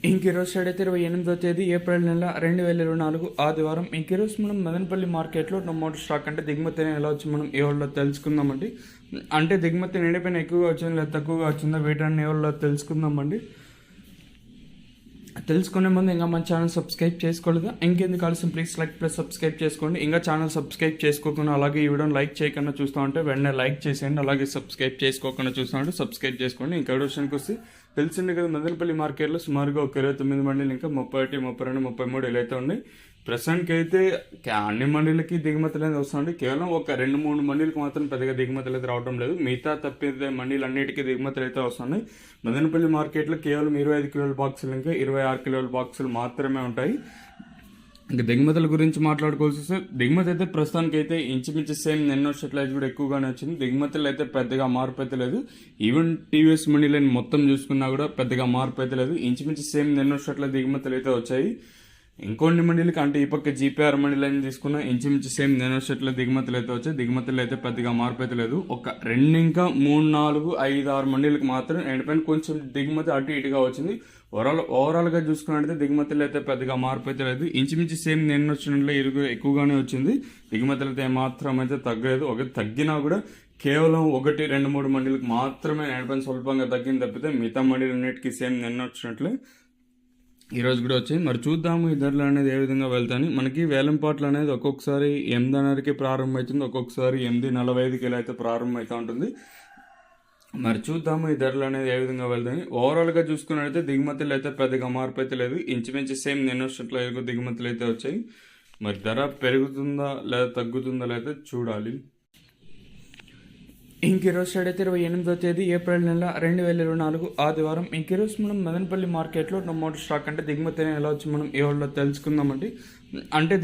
ఈరోజు స్టేట్ 28వ తేదీ ఏప్రిల్ నెల 2024 ఆదివారం. ఈరోజు మనం మదనపల్లి మార్కెట్లో టొమాటో స్టాక్ అంటే దిగుమతి ఎలా వచ్చి మనం ఏ వాళ్ళలో తెలుసుకుందామండి. అంటే దిగుమతి నిండిపోయిన ఎక్కువగా వచ్చిందా లేదా తక్కువగా వచ్చిందా వీటన్ని ఏ వాళ్ళలో తెలుసుకుందామండి. తెలుసుకునే ముందు ఇంకా మన ఛానల్ సబ్స్క్రైబ్ చేసుకోలేదు, ఇంకెందుకు ఆలస్యం ప్లీజ్ లైక్ ప్లస్ సబ్స్క్రైబ్ చేసుకోండి. ఇంకా ఛానల్ సబ్స్క్రైబ్ చేసుకోకుండా అలాగే ఈ వీడియోని లైక్ చేయకుండా చూస్తూ ఉంటే వెంటనే లైక్ చేసేయండి. అలాగే సబ్స్క్రైబ్ చేసుకోకుండా చూస్తూ ఉంటే సబ్స్క్రైబ్ చేసుకోండి. ఇంకా విషయానికి వస్తే తెలిసింది కదా, మదనపల్లి మార్కెట్లో సుమారుగా ఒక 29 మండీలు ఇంకా 31, 32, 33 ఇలా అయితే ఉన్నాయి. ప్రస్తుతానికి అయితే అన్ని మండీలకి దిగుమతులు అనేది వస్తుంది. కేవలం ఒక 2-3 మండీలకు మాత్రం పెద్దగా దిగుమతులు అయితే రావడం లేదు. మిగతా తప్పితే మండీలు అన్నిటికీ దిగుమతులు అయితే వస్తున్నాయి. మదనపల్లి మార్కెట్లో కేవలం 25 కిలోల బాక్సులు ఇంకా 26 కిలోల బాక్సులు మాత్రమే ఉంటాయి. ఇంకా దిగుమతుల గురించి మాట్లాడుకోవాల్సి వస్తే దిగుమతి అయితే ప్రస్తుతానికి అయితే ఇంచుమించు సేమ్ నిన్న షెట్లైజ్ కూడా ఎక్కువగానే వచ్చింది. దిగుమతులు అయితే పెద్దగా మార్పు అయితే లేదు. ఈవెన్ టీవీఎస్ మండీలను మొత్తం చూసుకున్నా కూడా పెద్దగా మార్పు అయితే లేదు. ఇంచుమించు సేమ్ నిన్న షెట్ల దిగుమతులు అయితే వచ్చాయి. ఇంకొన్ని మండీలకి అంటే ఈ పక్క జీపీఆర్ మండీలని తీసుకున్న ఇంచుమించు సేమ్ నేను షెట్ల దిగుమతులు అయితే వచ్చాయి. దిగుమతులు అయితే పెద్దగా మార్పు అయితే లేదు. ఒక 2 ఇంకా 3, 4, 5, 6 మండీలకు మాత్రం ఎండిపోయిన కొంచెం దిగుమతి అటు ఇటుగా వచ్చింది. ఓవరాల్గా చూసుకున్నట్లయితే దిగుమతులు అయితే పెద్దగా మార్పు అయితే లేదు. ఇంచుమించు సేమ్ నేను వచ్చినట్లు ఎక్కువగానే వచ్చింది. దిగుమతులు అయితే మాత్రం అయితే తగ్గలేదు. తగ్గినా కూడా కేవలం 1, 2, 3 మండీలకు మాత్రమే ఎండిపోయిన స్వల్పంగా తగ్గింది తప్పితే మిగతా మండీలన్నిటికీ సేమ్ నిన్న వచ్చినట్లే ఈరోజు కూడా వచ్చాయి. మరి చూద్దాము ఈ ధరలు అనేది ఏ విధంగా వెళ్తాయని. మనకి వేలంపాట్లు అనేది ఒక్కొక్కసారి 8:30కి ప్రారంభమవుతుంది, ఒక్కొక్కసారి 8:45కి ఇలా అయితే ప్రారంభమవుతూ ఉంటుంది. మరి చూద్దాము ఈ ధరలు అనేది ఏ విధంగా వెళ్తాయని. ఓవరాల్గా చూసుకున్నట్లయితే దిగుమతులు అయితే పెద్దగా మార్పు అయితే లేదు. ఇంచుమించు సేమ్ నిన్న వచ్చినట్లు దిగుమతులు అయితే వచ్చాయి. మరి ధర పెరుగుతుందా లేదా తగ్గుతుందా లేదా చూడాలి. ఈరోజు స్టేట్ 28వ తేదీ ఏప్రిల్ నెల 2024 ఆదివారం. ఈరోజు మనం మదనపల్లి మార్కెట్లో టొమాటో స్టాక్ అంటే దిగుమతి ఎలా వచ్చి మనం ఏ వాళ్ళలో తెలుసుకుందామండి. అంటే